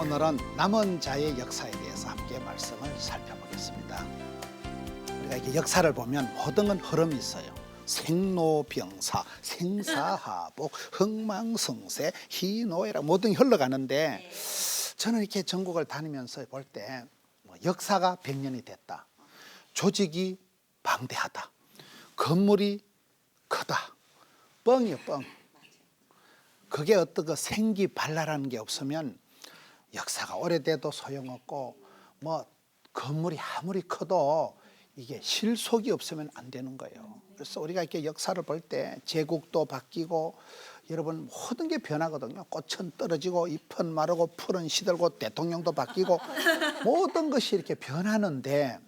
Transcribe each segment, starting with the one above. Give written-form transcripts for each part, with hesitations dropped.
오늘은 남은 자의 역사에 대해서 함께 말씀을 살펴보겠습니다. 우리가 이렇게 역사를 보면 모든 건 흐름이 있어요. 생로병사, 생사하복, 흥망성쇠, 희노애락 모든 게 흘러가는데 저는 이렇게 전국을 다니면서 볼 때 역사가 100년이 됐다. 조직이 방대하다. 건물이 크다. 뻥이요, 뻥. 그게 어떤 그 생기발랄한 게 없으면 역사가 오래돼도 소용없고 뭐 건물이 아무리 커도 이게 실속이 없으면 안 되는 거예요. 그래서 우리가 이렇게 역사를 볼 때 제국도 바뀌고 여러분 모든 게 변하거든요. 꽃은 떨어지고 잎은 마르고 풀은 시들고 대통령도 바뀌고 모든 것이 이렇게 변하는데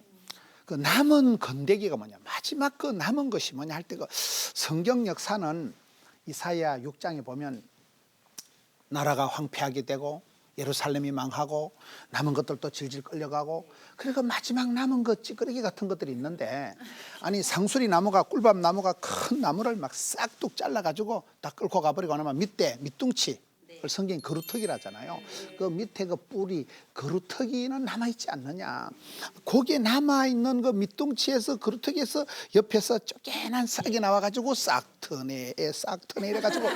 그 남은 건데기가 뭐냐, 마지막 그 남은 것이 뭐냐 할 때 그 성경 역사는 이사야 6장에 보면 나라가 황폐하게 되고 예루살렘이 망하고 남은 것들도 질질 끌려가고, 그러니까 마지막 남은 것 찌끄레기 같은 것들이 있는데, 아니 상수리 나무가, 꿀밥 나무가 큰 나무를 막 싹둑 잘라가지고 다 끌고 가버리고 나면 밑에 밑둥치, 그걸 성경이 거루터기라잖아요. 그 밑에 그 뿌리 거루터기는 남아있지 않느냐. 거기에 남아있는 그 밑둥치에서 거루터기에서 옆에서 쪼개난 싹이 나와가지고 싹트네 이래가지고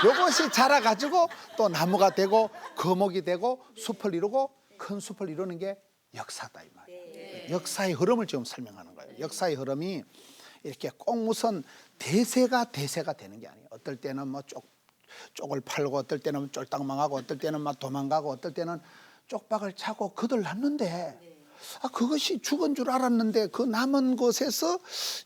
요것이 자라가지고 또 나무가 되고 거목이 되고 숲을 이루고 큰 숲을 이루는 게 역사다 이 말이에요. 역사의 흐름을 지금 설명하는 거예요. 역사의 흐름이 이렇게 꼭 무슨 대세가 되는 게 아니에요. 어떨 때는 뭐 쪽을 팔고, 어떨 때는 쫄딱 망하고, 어떨 때는 막 도망가고, 어떨 때는 쪽박을 차고 거들났는데, 그것이 죽은 줄 알았는데 그 남은 곳에서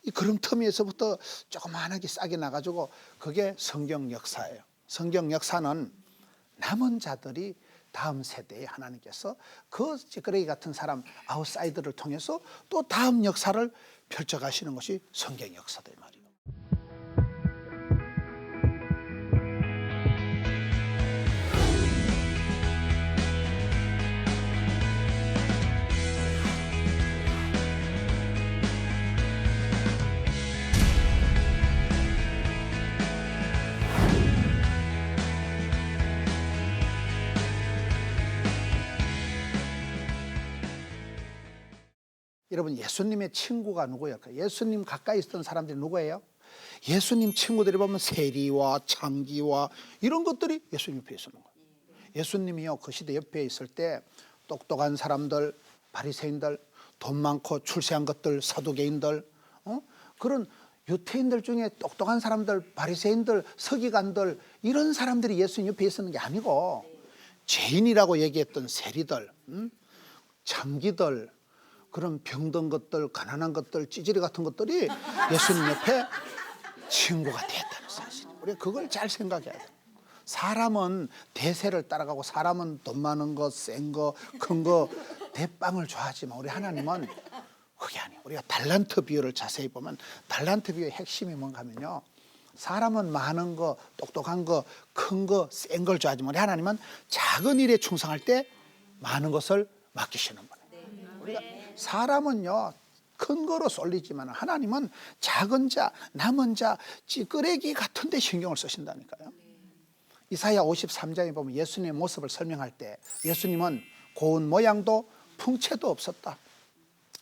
이 그름터미에서부터 조그만하게 싹이 나가지고 그게 성경 역사예요. 성경 역사는 남은 자들이 다음 세대에 하나님께서 그 찌끄레기 같은 사람 아웃사이더를 통해서 또 다음 역사를 펼쳐가시는 것이 성경 역사다 이 말이에요. 여러분, 예수님의 친구가 누구예요? 예수님 가까이 있었던 사람들이 누구예요? 예수님 친구들이 보면 세리와 창기와 이런 것들이 예수님 옆에 있었는 거예요. 예수님이요 그 시대 옆에 있을 때 똑똑한 사람들, 바리새인들, 돈 많고 출세한 것들, 사두개인들, 그런 유태인들 중에 똑똑한 사람들, 바리새인들, 서기관들, 이런 사람들이 예수님 옆에 있었는 게 아니고 죄인이라고 얘기했던 세리들, 창기들, 그런 병든 것들, 가난한 것들, 찌질이 같은 것들이 예수님 옆에 친구가 됐다는 사실. 우리가 그걸 잘 생각해야 돼요. 사람은 대세를 따라가고, 사람은 돈 많은 거, 센 거, 큰 거, 대빵을 좋아하지만 우리 하나님은 그게 아니에요. 우리가 달란트 비유를 자세히 보면 달란트 비유의 핵심이 뭔가 하면요, 사람은 많은 거, 똑똑한 거, 큰 거, 센 걸 좋아하지만 우리 하나님은 작은 일에 충성할 때 많은 것을 맡기시는 분이에요. 우리가 사람은요 큰 거로 쏠리지만 하나님은 작은 자, 남은 자, 찌끄레기 같은 데 신경을 쓰신다니까요. 이사야 53장에 보면 예수님의 모습을 설명할 때 예수님은 고운 모양도 풍채도 없었다.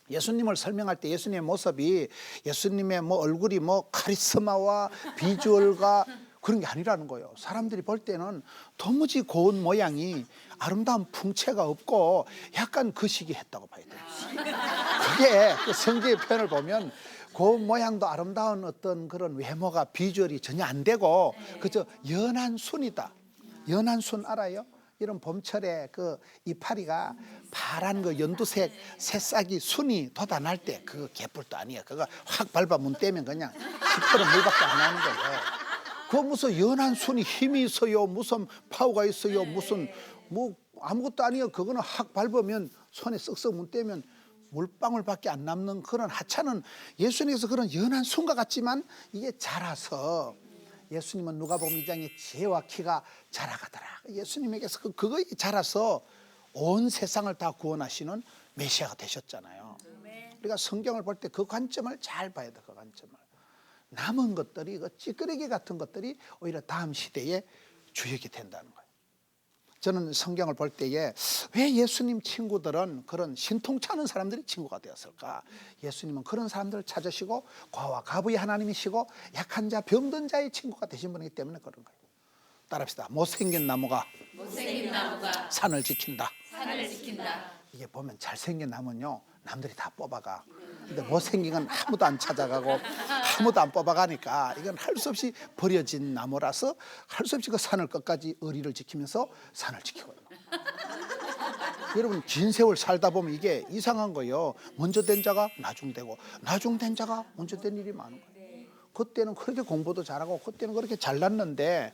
예수님을 설명할 때 예수님의 모습이, 예수님의 뭐 얼굴이 뭐 카리스마와 비주얼과 그런 게 아니라는 거예요. 사람들이 볼 때는 도무지 고운 모양이, 아름다운 풍채가 없고 약간 거시기했다고 봐야 돼요. 그게 그 성경의 표현을 보면 고운 모양도 아름다운 어떤 그런 외모가, 비주얼이 전혀 안 되고 그저 연한 순이다. 연한 순 알아요? 이런 봄철에 그 이파리가 파란 그 연두색 새싹이 순이 돋아날 때 그 개뿔도 아니에요. 그거 확 밟아 문 떼면 그냥 시퍼런 물밖에 안 나는 거예요. 그 무슨 연한 순이 힘이 있어요, 무슨 파워가 있어요, 무슨 뭐 아무것도 아니에요. 그거는 확 밟으면 손에 쓱쓱 문 떼면 물방울밖에 안 남는 그런 하찮은, 예수님께서 그런 연한 순과 같지만 이게 자라서, 예수님은 누가복음 2장에 지혜와 키가 자라가더라. 예수님에게서 그거 자라서 온 세상을 다 구원하시는 메시아가 되셨잖아요. 우리가 성경을 볼 때 그 관점을 잘 봐야 돼. 그 관점을. 남은 것들이, 그 찌끄레기 같은 것들이 오히려 다음 시대에 주역이 된다는 거예요. 저는 성경을 볼 때에 왜 예수님 친구들은 그런 신통찮은 사람들이 친구가 되었을까? 예수님은 그런 사람들을 찾으시고 고아와 과부의 하나님이시고 약한 자, 병든 자의 친구가 되신 분이기 때문에 그런 거예요. 따라합시다. 못생긴 나무가 산을 지킨다. 이게 보면 잘생긴 나무는요, 남들이 다 뽑아가. 근데 못생긴 건 아무도 안 찾아가고 아무도 안 뽑아가니까 이건 할 수 없이 버려진 나무라서 할 수 없이 그 산을 끝까지 의리를 지키면서 산을 지키고 있는 거예요. 여러분, 긴 세월 살다 보면 이게 이상한 거예요. 먼저 된 자가 나중되고 나중된 자가 먼저 된 일이 많은 거예요. 그때는 그렇게 공부도 잘하고 그때는 그렇게 잘났는데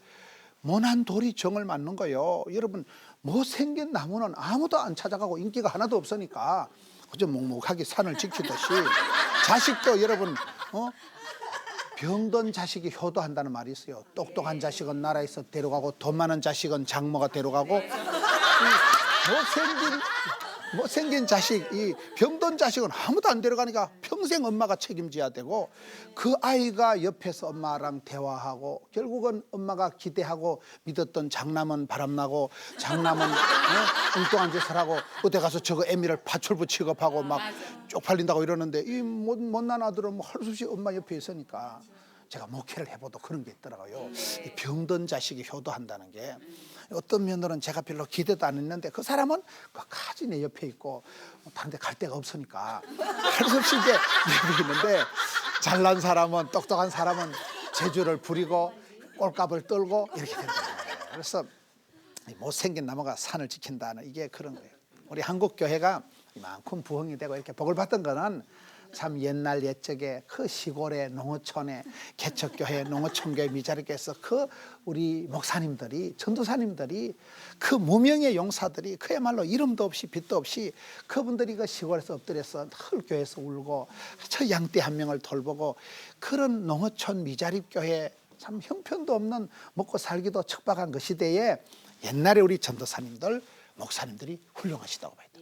모난 돌이 정을 맞는 거예요. 여러분, 못생긴 나무는 아무도 안 찾아가고 인기가 하나도 없으니까 그저 묵묵하게 산을 지키듯이 자식도 여러분, 병든 자식이 효도한다는 말이 있어요. 똑똑한 자식은 나라에서 데려가고 돈 많은 자식은 장모가 데려가고, 못생긴 자식, 이 병든 자식은 아무도 안 데려가니까 평생 엄마가 책임져야 되고, 그 아이가 옆에서 엄마랑 대화하고 결국은 엄마가 기대하고 믿었던 장남은 바람나고 장남은 엉뚱한 짓을 하고 어디 가서 저거 애미를 파출부 취급하고 막 쪽팔린다고 이러는데, 이 못난 아들은 뭐 할 수 없이 엄마 옆에 있으니까. 제가 목회를 해봐도 그런 게 있더라고요. 이 병든 자식이 효도한다는 게, 어떤 면으로는 제가 별로 기대도 안 했는데 그 사람은 끝까지 내 옆에 있고 다른 데 갈 데가 없으니까 할 수 없이 이제 옆에 있는데, 잘난 사람은, 똑똑한 사람은 재주를 부리고 꼴값을 떨고 이렇게 된다는 거예요. 그래서 못생긴 나무가 산을 지킨다는, 이게 그런 거예요. 우리 한국 교회가 이만큼 부흥이 되고 이렇게 복을 받던 거는 참 옛날 옛적에 그 시골의 농어촌에 개척교회, 농어촌교회 미자리교회에서 그 우리 목사님들이, 전도사님들이, 그 무명의 용사들이 그야말로 이름도 없이 빛도 없이 그분들이 그 시골에서 엎드려서 늘 교회에서 울고 저 양떼 한 명을 돌보고, 그런 농어촌 미자립교회, 참 형편도 없는 먹고 살기도 척박한 그 시대에 옛날에 우리 전도사님들, 목사님들이 훌륭하시다고 봐야 돼요.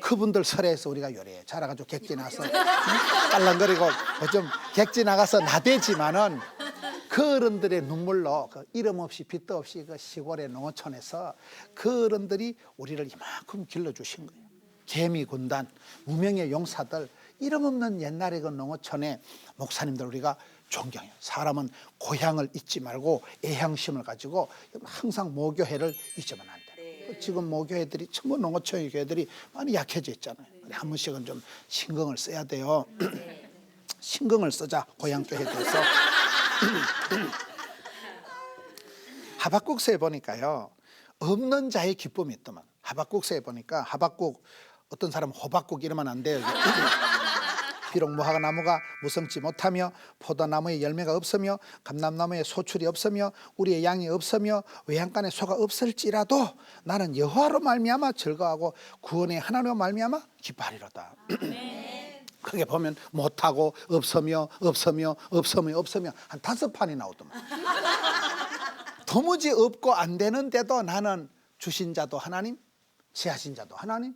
그분들 설에서 우리가 요래 자라가지고 객지 나서 깔랑거리고 좀 객지 나가서 나대지만은 그 어른들의 눈물로, 그 이름 없이 빛도 없이 그 시골의 농어촌에서 그 어른들이 우리를 이만큼 길러주신 거예요. 개미 군단, 무명의 용사들, 이름 없는 옛날의 그 농어촌의 목사님들 우리가 존경해요. 사람은 고향을 잊지 말고 애향심을 가지고 항상 모교회를 잊으면 안 돼요. 지금 모교회들이, 전부 농어촌 교회들이 많이 약해져 있잖아요. 한 번씩은 좀 신경을 써야 돼요. 신경을 쓰자, 고향교회에 대해서. 하박국서에 보니까요, 없는 자의 기쁨이 있더만. 하박국서에 보니까, 하박국, 어떤 사람은 호박국 이러면 안 돼요. 비록 무화과나무가 무성치 못하며 포도나무에 열매가 없으며 감람나무에 소출이 없으며 우리의 양이 없으며 외양간에 소가 없을지라도 나는 여호와로 말미암아 즐거워하고 구원의 하나님으로 말미암아 기뻐하리로다. 그게 보면 못하고 없으며 한 5판이 나오더만. 도무지 없고 안 되는데도 나는 주신 자도 하나님, 취하신 자도 하나님,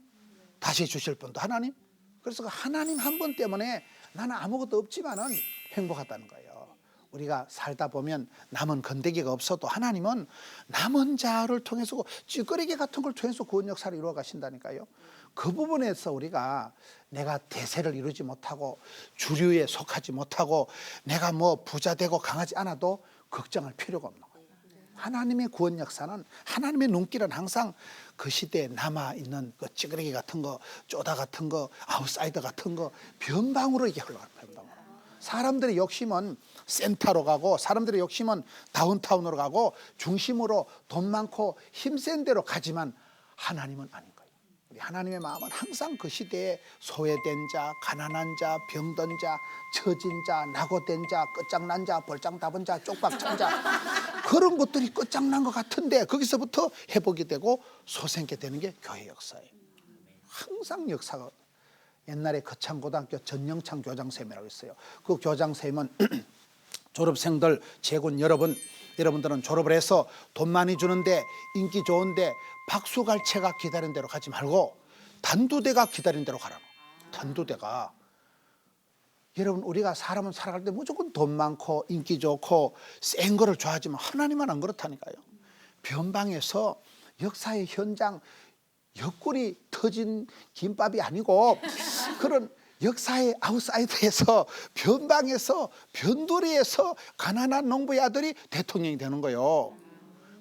다시 주실 분도 하나님. 그래서 그 하나님 한 분 때문에 나는 아무것도 없지만은 행복하다는 거예요. 우리가 살다 보면 남은 건더기가 없어도 하나님은 남은 자를 통해서, 찌꺼리개 같은 걸 통해서 구원 역사를 이루어 가신다니까요. 그 부분에서 우리가 내가 대세를 이루지 못하고 주류에 속하지 못하고 내가 뭐 부자 되고 강하지 않아도 걱정할 필요가 없는 거예요. 하나님의 구원 역사는, 하나님의 눈길은 항상 그 시대에 남아있는 그 찌그러기 같은 거, 쪼다 같은 거, 아웃사이더 같은 거 변방으로 이게 흘러가는 변방으로. 사람들의 욕심은 센터로 가고, 사람들의 욕심은 다운타운으로 가고, 중심으로 돈 많고 힘센 데로 가지만 하나님은 아닌 거예요. 우리 하나님의 마음은 항상 그 시대에 소외된 자, 가난한 자, 병든 자, 처진 자, 낙오된 자, 끝장난 자, 벌장 답은 자, 쪽박찬 자, 그런 것들이 끝장난 것 같은데 거기서부터 회복이 되고 소생케 되는 게 교회 역사예요. 항상 역사가. 옛날에 거창고등학교 전영창 교장선생님이라고 있어요. 그 교장선생님은 졸업생들, 재군 여러분들은 졸업을 해서 돈 많이 주는데, 인기 좋은데 박수갈채가 기다린 대로 가지 말고 단두대가 기다린 대로 가라. 단두대가. 여러분, 우리가 사람은 살아갈 때 무조건 돈 많고 인기 좋고 센 거를 좋아하지만 하나님은 안 그렇다니까요. 변방에서 역사의 현장, 옆구리 터진 김밥이 아니고 그런 역사의 아웃사이드에서 변방에서 변두리에서 가난한 농부의 아들이 대통령이 되는 거예요.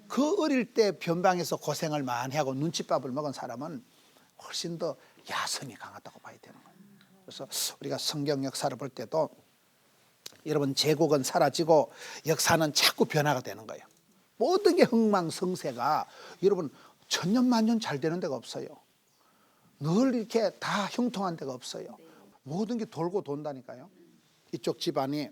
그 어릴 때 변방에서 고생을 많이 하고 눈칫밥을 먹은 사람은 훨씬 더 야성이 강하다고 봐야 되는 거예요. 그래서 우리가 성경 역사를 볼 때도 여러분 제국은 사라지고 역사는 자꾸 변화가 되는 거예요. 모든 게 흥망성쇠가 여러분 천년만년 잘 되는 데가 없어요. 늘 이렇게 다 형통한 데가 없어요. 모든 게 돌고 돈다니까요. 이쪽 집안이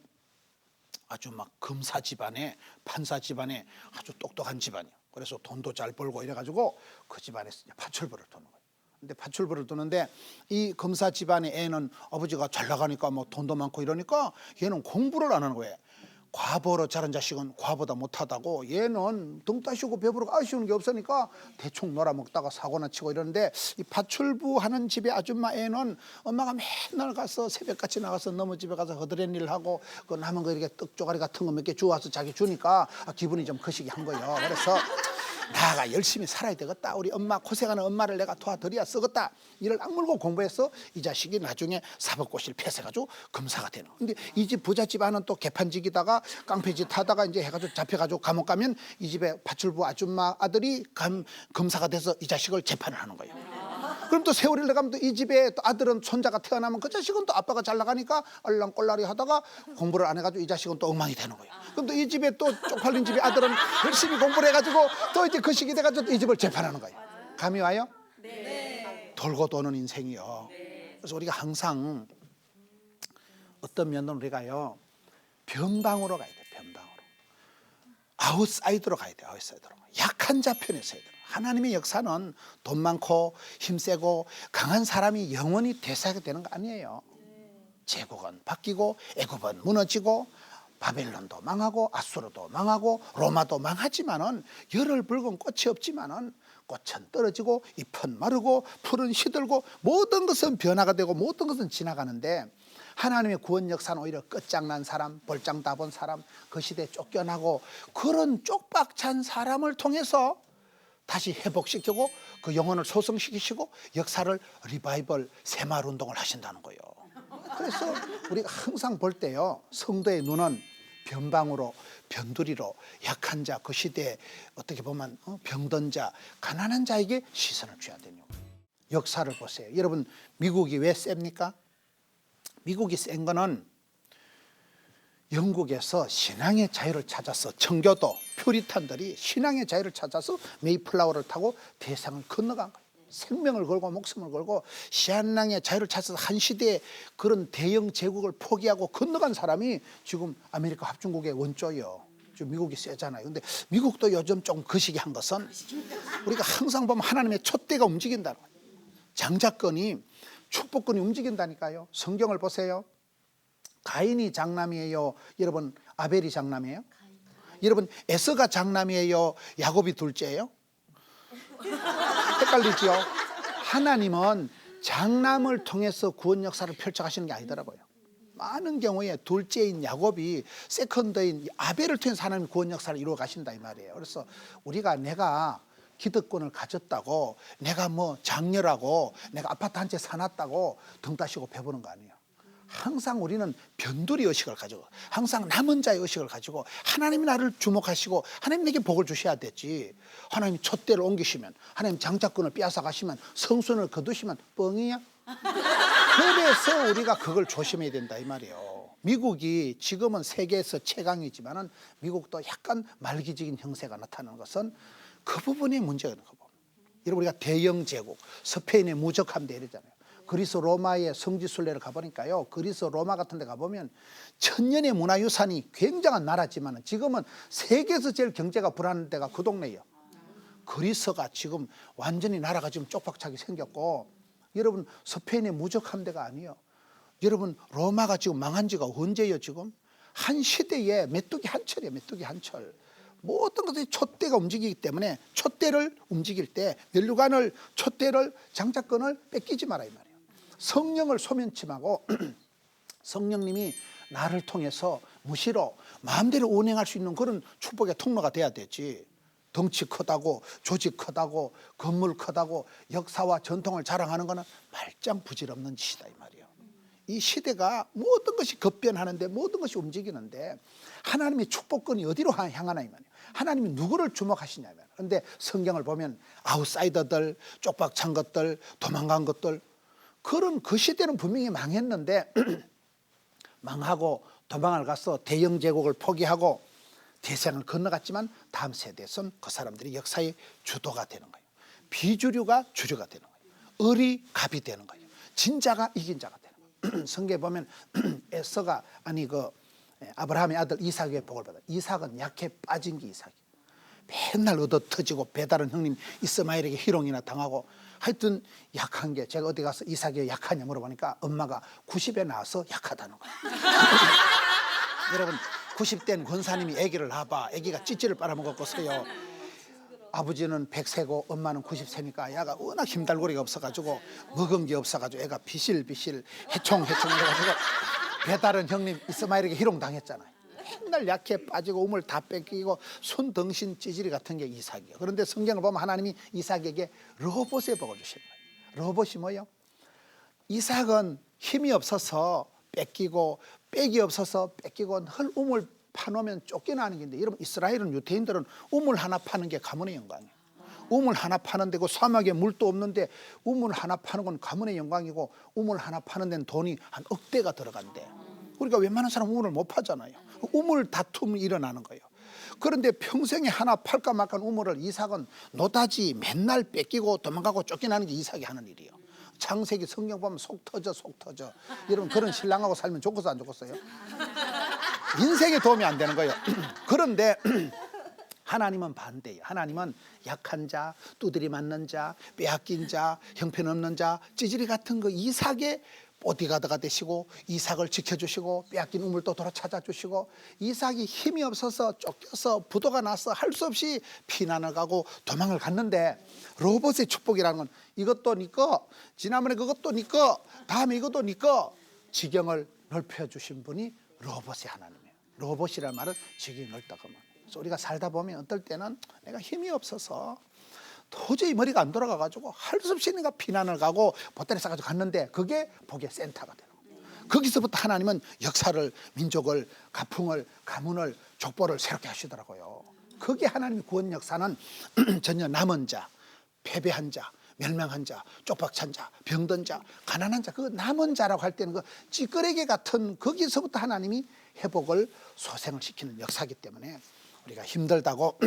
아주 막 검사 집안에 판사 집안에 아주 똑똑한 집안이에요. 그래서 돈도 잘 벌고 이래가지고 그 집안에서 파출부를 두는 거예요. 근데 파출부를 두는데 이 검사 집안의 애는 아버지가 잘 나가니까 뭐 돈도 많고 이러니까 얘는 공부를 안 하는 거예요. 과보로 자란 자식은 과보다 못하다고 얘는 등 따시고 배부르고 아쉬운 게 없으니까 대충 놀아먹다가 사고나 치고 이러는데 이 파출부 하는 집의 아줌마 애는 엄마가 맨날 가서 새벽같이 나가서 너무 집에 가서 허드렛 일을 하고 그 남은 거 이렇게 떡 쪼가리 같은 거 몇 개 주워서 자기 주니까 기분이 좀 거시기 한 거예요. 그래서 나가 열심히 살아야 되겠다. 우리 엄마 고생하는 엄마를 내가 도와드려야 쓰겠다. 이를 악물고 공부해서 이 자식이 나중에 사법고시를 패스해가지고 검사가 되는. 근데 이 집 부잣집 안은 또 개판직이다가 깡패짓 하다가 이제 해가지고 잡혀가지고 감옥 가면 이 집에 파출부 아줌마 아들이 검사가 돼서 이 자식을 재판을 하는 거예요. 그럼 또 세월이 흘러가면 또 이 집에 또 아들은 손자가 태어나면 그 자식은 또 아빠가 잘 나가니까 얼랑꼴라리 하다가 공부를 안 해가지고 이 자식은 또 엉망이 되는 거예요. 그럼 또 이 집에 또 쪽팔린 집에 아들은 열심히 공부를 해가지고 또 이제 그 시기 돼가지고 이 집을 재판하는 거예요. 감이 와요? 네. 돌고 도는 인생이요. 그래서 우리가 항상 어떤 면은 우리가요 변방으로 가야 돼요. 변방으로. 아웃사이드로 가야 돼요. 아웃사이드로. 약한 자 편에 서야 돼요. 하나님의 역사는 돈 많고 힘세고 강한 사람이 영원히 대사가 되는 거 아니에요. 제국은 바뀌고 애굽은 무너지고 바벨론도 망하고 아수르도 망하고 로마도 망하지만은 열을 붉은 꽃이 없지만은 꽃은 떨어지고 잎은 마르고 풀은 시들고 모든 것은 변화가 되고 모든 것은 지나가는데 하나님의 구원 역사는 오히려 끝장난 사람, 볼장 다 본 사람, 그 시대에 쫓겨나고 그런 쪽박찬 사람을 통해서 다시 회복시키고 그 영혼을 소성시키시고 역사를 리바이벌 새마을 운동을 하신다는 거예요. 그래서 우리가 항상 볼 때요 성도의 눈은 변방으로 변두리로 약한 자 그 시대에 어떻게 보면 병든 자 가난한 자에게 시선을 줘야 되는 거예요. 역사를 보세요. 여러분 미국이 왜 셉니까? 미국이 센 거는 영국에서 신앙의 자유를 찾아서 청교도 퓨리탄들이 신앙의 자유를 찾아서 메이플라워를 타고 대상을 건너간 거예요. 생명을 걸고 목숨을 걸고 신앙의 자유를 찾아서 한 시대에 그런 대영 제국을 포기하고 건너간 사람이 지금 아메리카 합중국의 원조예요. 지금 미국이 세잖아요. 근데 미국도 요즘 좀 거시기 한 것은 우리가 항상 보면 하나님의 촛대가 움직인다는 거예요. 장자권이 축복권이 움직인다니까요. 성경을 보세요. 가인이 장남이에요? 여러분 아벨이 장남이에요? 여러분 에서가 장남이에요? 야곱이 둘째예요? 헷갈리죠? 하나님은 장남을 통해서 구원 역사를 펼쳐가시는 게 아니더라고요. 많은 경우에 둘째인 야곱이 세컨드인 아벨을 통해서 하나님 구원 역사를 이루어 가신다 이 말이에요. 그래서 우리가 내가 기득권을 가졌다고 내가 뭐 장녀라고 내가 아파트 한 채 사놨다고 등 따시고 배부는 거 아니에요. 항상 우리는 변두리 의식을 가지고 항상 남은 자의 의식을 가지고 하나님이 나를 주목하시고 하나님 내게 복을 주셔야 되지. 하나님 촛대를 옮기시면 하나님 장자권을 빼앗아 가시면 성순을 거두시면 뻥이야. 그래서 우리가 그걸 조심해야 된다 이 말이에요. 미국이 지금은 세계에서 최강이지만은 미국도 약간 말기적인 형세가 나타나는 것은 그 부분이 문제가 있는 거고. 여러분 우리가 대영 제국 스페인의 무적함대 이러잖아요. 그리스 로마의 성지순례를 가보니까요. 그리스 로마 같은 데 가보면 천년의 문화유산이 굉장한 나라지만 지금은 세계에서 제일 경제가 불안한 데가 그 동네예요. 그리스가 지금 완전히 나라가 지금 쪽박차게 생겼고 여러분 스페인의 무적함대가 아니에요. 여러분 로마가 지금 망한 지가 언제예요 지금? 한 시대에 메뚜기 한 철이에요. 메뚜기 한 철. 모든 것이 촛대가 움직이기 때문에 촛대를 움직일 때 면류관을 촛대를 장자권을 뺏기지 마라 이 말이에요. 성령을 소면침하고 성령님이 나를 통해서 무시로 마음대로 운행할 수 있는 그런 축복의 통로가 돼야 되지. 덩치 크다고 조직 크다고 건물 크다고 역사와 전통을 자랑하는 거는 말짱 부질없는 짓이다 이 말이에요. 이 시대가 모든 것이 급변하는데 모든 것이 움직이는데 하나님의 축복권이 어디로 향하나 이 말이에요. 하나님이 누구를 주목하시냐면, 그런데 성경을 보면 아웃사이더들, 쪽박찬 것들, 도망간 것들, 그런 그 시대는 분명히 망했는데 망하고 도망을 가서 대영 제국을 포기하고 대생을 건너갔지만 다음 세대에선 그 사람들이 역사의 주도가 되는 거예요. 비주류가 주류가 되는 거예요. 을이 갑이 되는 거예요. 진자가 이긴 자가 되는 거예요. 성경에 보면 에서가 아브라함의 아들 이삭의 복을 받아. 이삭은 약해 빠진 게 이삭이에요. 맨날 얻어 터지고 배다른 형님 이스마엘에게 희롱이나 당하고 하여튼 약한 게, 제가 어디 가서 이삭이 약하냐 물어보니까 엄마가 90에 나와서 약하다는 거예요. 여러분 90된 권사님이 아기를 낳아봐. 아기가 찌찌를 빨아먹었고서요. 아버지는 100세고 엄마는 90세니까 애가 워낙 힘달고리가 없어가지고 먹은 게 없어가지고 애가 비실비실 해총해총 해가지고 배다른 형님 이스마엘에게 희롱당했잖아요. 맨날 약해 빠지고 우물 다 뺏기고 손 덩신 찌질이 같은 게 이삭이에요. 그런데 성경을 보면 하나님이 이삭에게 르호봇의 복을 주시는 거예요. 르호봇이 뭐예요? 이삭은 힘이 없어서 뺏기고 빽이 없어서 뺏기고 헐 우물 파놓으면 쫓겨나는 건데, 여러분 이스라엘은 유대인들은 우물 하나 파는 게 가문의 영광이에요. 우물 하나 파는 데고 사막에 물도 없는데 우물 하나 파는 건 가문의 영광이고 우물 하나 파는 데는 돈이 한 억대가 들어간대. 우리가 웬만한 사람 우물을 못 파잖아요. 우물 다툼이 일어나는 거예요. 그런데 평생에 하나 팔까 말까 우물을 이삭은 노다지 맨날 뺏기고 도망가고 쫓겨나는 게 이삭이 하는 일이에요. 창세기 성경 보면 속 터져. 여러분 그런 신랑하고 살면 좋겠어 안 좋겠어요? 인생에 도움이 안 되는 거예요. 그런데 하나님은 반대예요. 하나님은 약한 자, 두드리 맞는 자, 빼앗긴 자, 형편없는 자, 찌질이 같은 그 이삭의 보디가드가 되시고 이삭을 지켜주시고 빼앗긴 우물도 돌아 찾아주시고, 이삭이 힘이 없어서 쫓겨서 부도가 나서 할 수 없이 피난을 가고 도망을 갔는데, 르호봇의 축복이라는 건 이것도 네 거, 지난번에 그것도 네 거, 다음에 이것도 네 거, 지경을 넓혀주신 분이 르호봇의 하나님이에요. 르호봇이라는 말은 지경이 넓다고 말해요. 그래서 우리가 살다 보면 어떨 때는 내가 힘이 없어서 도저히 머리가 안 돌아가가지고 할 수 없이 내가 피난을 가고 보따리 싸가지고 갔는데 그게 복의 센터가 되는 거예요. 거기서부터 하나님은 역사를, 민족을, 가풍을, 가문을, 족보를 새롭게 하시더라고요. 그게 하나님의 구원 역사는 전혀 남은 자, 패배한 자, 멸망한 자, 쪽박찬 자, 병든 자, 가난한 자, 그 남은 자라고 할 때는 그 찌끄레기 같은 거기서부터 하나님이 회복을, 소생을 시키는 역사이기 때문에 우리가 힘들다고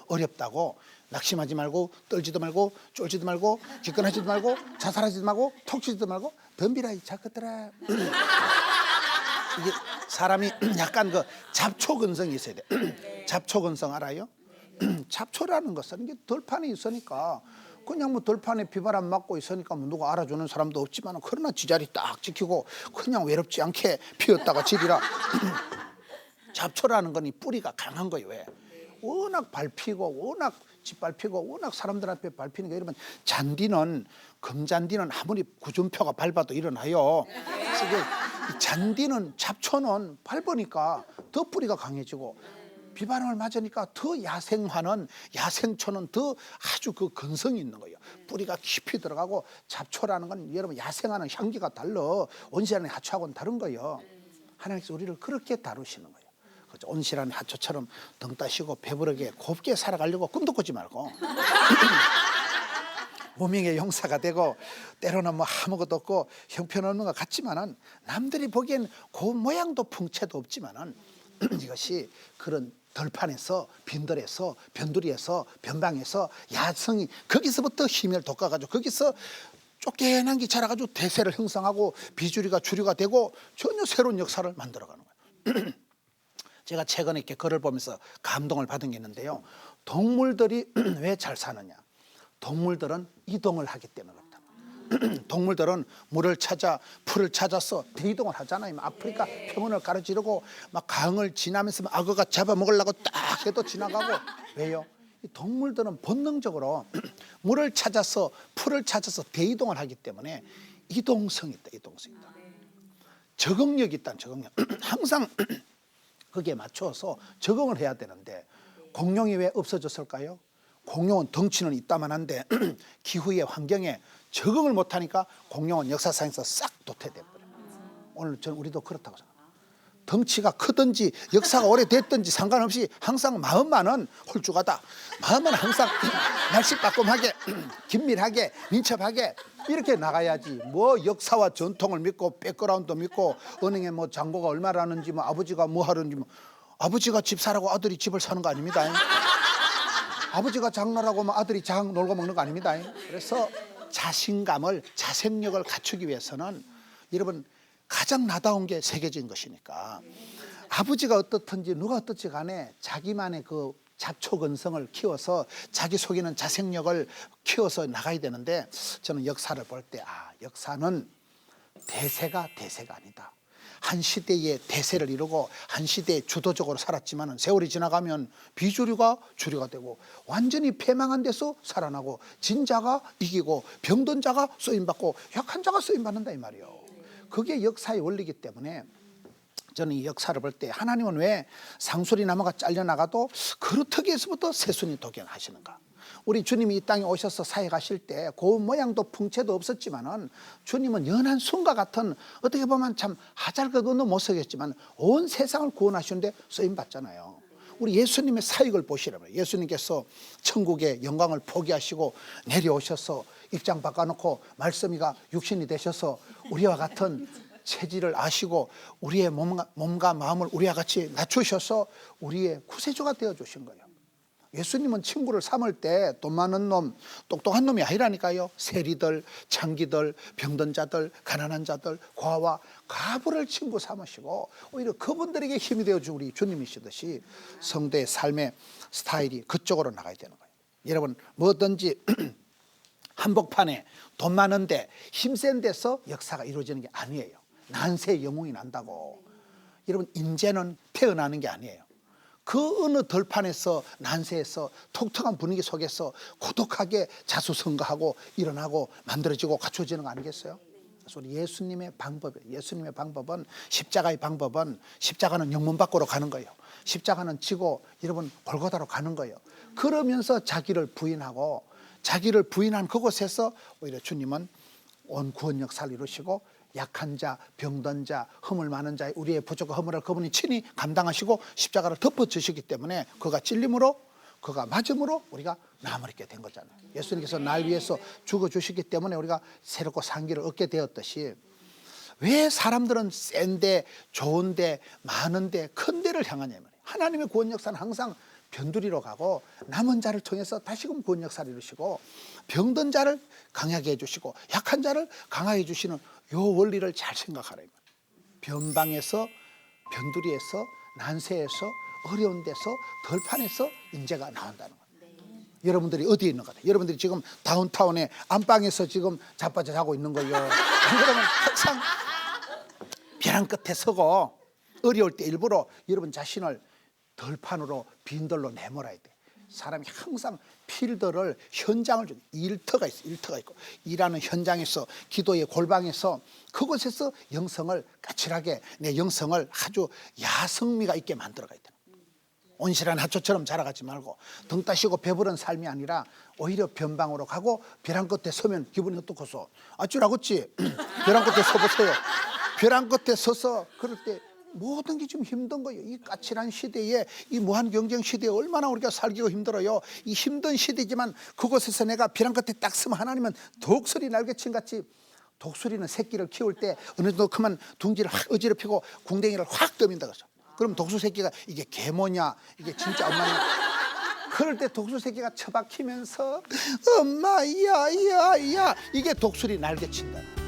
어렵다고 낙심하지 말고 떨지도 말고 쫄지도 말고 기권하지도 말고 자살하지도 말고 톡 치지도 말고 덤비라 이 자것들아. 이게 사람이 약간 그 잡초근성이 있어야 돼. 잡초근성 알아요? 잡초라는 것은 이게 덜판에 있으니까 그냥 뭐 덜판에 비바람 맞고 있으니까 뭐 누가 알아주는 사람도 없지만, 그러나 지자리 딱 지키고 그냥 외롭지 않게 피었다가 지리라. 잡초라는 건 이 뿌리가 강한 거예요. 왜? 워낙 밟히고 워낙 짓밟히고 워낙 사람들 앞에 밟히는 게, 여러분 잔디는, 금잔디는 아무리 구준표가 밟아도 일어나요. 그래서 이 잔디는, 잡초는 밟으니까 더 뿌리가 강해지고 비바람을 맞으니까 더 야생초는 더 아주 그 근성이 있는 거예요. 뿌리가 깊이 들어가고, 잡초라는 건 여러분 야생하는 향기가 달라. 온실하는 하초하고는 다른 거예요. 하나님께서 우리를 그렇게 다루시는 거예요. 온실한 하초처럼 등 따시고 배부르게 곱게 살아가려고 꿈도 꾸지 말고 무명의 용사가 되고, 때로는 뭐 아무것도 없고 형편없는 것 같지만은, 남들이 보기엔 그 모양도 풍채도 없지만은 이것이 그런 덜판에서, 빈들에서, 변두리에서, 변방에서 야성이, 거기서부터 힘을 돋궈가지고 거기서 쫓겨난 게 자라가지고 대세를 형성하고 비주류가 주류가 되고 전혀 새로운 역사를 만들어가는 거예요. 제가 최근에 이렇게 글을 보면서 감동을 받은 게 있는데요. 동물들이 왜 잘 사느냐? 동물들은 이동을 하기 때문에 그렇다. 동물들은 물을 찾아, 풀을 찾아서 대이동을 하잖아요. 아프리카 평원을 가로지르고 막 강을 지나면서 악어가 잡아먹으려고 딱 해도 지나가고. 왜요? 이 동물들은 본능적으로 물을 찾아서, 풀을 찾아서 대이동을 하기 때문에 이동성이 있다. 이동성이 있다. 적응력이 있다. 적응력. 항상 거기에 맞춰서 적응을 해야 되는데, 공룡이 왜 없어졌을까요? 공룡은 덩치는 있다만한데 기후의 환경에 적응을 못하니까 공룡은 역사상에서 싹 도태돼 버려요. 오늘 저는 우리도 그렇다고 생각합니다. 덩치가 크든지 역사가 오래됐든지 상관없이 항상 마음만은 홀쭉하다. 마음은 항상 날씨빠끔하게 긴밀하게 민첩하게 이렇게 나가야지. 뭐 역사와 전통을 믿고 백그라운드 믿고 은행에 뭐 잔고가 얼마라는지 뭐 아버지가 뭐 하는지 뭐 아버지가 집 사라고 아들이 집을 사는 거 아닙니다. 아버지가 장나라고 뭐 아들이 장 놀고 먹는 거 아닙니다. 그래서 자신감을 자생력을 갖추기 위해서는 여러분 가장 나다운 게 세계적인 것이니까 아버지가 어떻든지 누가 어떻지 간에 자기만의 그 자초근성을 키워서 자기 속에는 자생력을 키워서 나가야 되는데 저는 역사를 볼 때 역사는 대세가 아니다. 한 시대의 대세를 이루고 한 시대에 주도적으로 살았지만 세월이 지나가면 비주류가 주류가 되고 완전히 패망한 데서 살아나고 진자가 이기고 병든 자가 쓰임받고 약한 자가 쓰임받는다 이 말이에요. 그게 역사의 원리이기 때문에 저는 이 역사를 볼 때 하나님은 왜 상수리 나무가 잘려나가도 그루터기에서부터 새순이 도경하시는가. 우리 주님이 이 땅에 오셔서 사역하실 때 고운 모양도 풍채도 없었지만은 주님은 연한 순과 같은 어떻게 보면 참 하잘것없는 모습이었지만 온 세상을 구원하시는데 쓰임받잖아요. 우리 예수님의 사역을 보시라면 예수님께서 천국의 영광을 포기하시고 내려오셔서 입장 바꿔놓고 말씀이가 육신이 되셔서 우리와 같은 체질을 아시고 우리의 몸과 마음을 우리와 같이 낮추셔서 우리의 구세주가 되어주신 거예요. 예수님은 친구를 삼을 때 돈 많은 놈, 똑똑한 놈이 아니라니까요. 세리들, 창기들, 병든 자들, 가난한 자들, 고아와 과부를 친구 삼으시고 오히려 그분들에게 힘이 되어준 우리 주님이시듯이 성도의 삶의 스타일이 그쪽으로 나가야 되는 거예요. 여러분 뭐든지 한복판에 돈 많은데 힘센 데서 역사가 이루어지는 게 아니에요. 난세의 영웅이 난다고. 여러분 인재는 태어나는 게 아니에요. 그 어느 덜판에서 난세에서 톡톡한 분위기 속에서 고독하게 자수성가하고 일어나고 만들어지고 갖춰지는 거 아니겠어요? 그래서 우리 예수님의 방법은 십자가의 방법은 십자가는 영문 밖으로 가는 거예요. 십자가는 지고 여러분 골고다로 가는 거예요. 그러면서 자기를 부인하고 자기를 부인한 그곳에서 오히려 주님은 온 구원 역사를 이루시고 약한 자, 병든 자, 허물 많은 자, 우리의 부족과 허물을 그분이 친히 감당하시고 십자가를 덮어주시기 때문에 그가 찔림으로 그가 맞음으로 우리가 남을 있게 된 거잖아요. 예수님께서 날 위해서 죽어주시기 때문에 우리가 새롭고 상기를 얻게 되었듯이 왜 사람들은 센데 좋은데 많은데 큰 데를 향하냐면 하나님의 구원 역사는 항상 변두리로 가고 남은 자를 통해서 다시금 구원 역사를 이루시고 병든 자를 강하게 해주시고 약한 자를 강하게 해주시는 요 원리를 잘 생각하라. 변방에서 변두리에서 난세에서 어려운 데서 덜판에서 인재가 나온다는 거예요. 여러분들이 어디에 있는 것 같아요? 여러분들이 지금 다운타운의 안방에서 지금 자빠져 자고 있는 거예요. 그러면 항상 벼랑 끝에 서고 어려울 때 일부러 여러분 자신을 덜판으로 빈들로 내몰아야 돼. 사람이 항상 필드를 현장을 좀 일터가 있고 일하는 현장에서 기도의 골방에서 그곳에서 영성을 까칠하게 내 영성을 아주 야성미가 있게 만들어가야 돼. 온실한 하초처럼 자라가지 말고 등 따시고 배부른 삶이 아니라 오히려 변방으로 가고 벼랑 끝에 서면 기분이 어떻겠어? 아쭈라겠지. 벼랑 끝에 서보세요. 벼랑 끝에 서서 그럴 때 모든 게 좀 힘든 거예요. 이 까칠한 시대에 이 무한 경쟁 시대에 얼마나 우리가 살기가 힘들어요. 이 힘든 시대지만 그곳에서 내가 벼랑 끝에 딱 서면 하나님은 독수리 날개친 같이 독수리는 새끼를 키울 때 어느 정도 그만 둥지를 확 어지럽히고 궁뎅이를 확 떠민다 그러죠. 그럼 독수 새끼가 이게 개모냐 이게 진짜 엄마냐 그럴 때 독수 새끼가 처박히면서 엄마 야야야 이게 독수리 날개친다.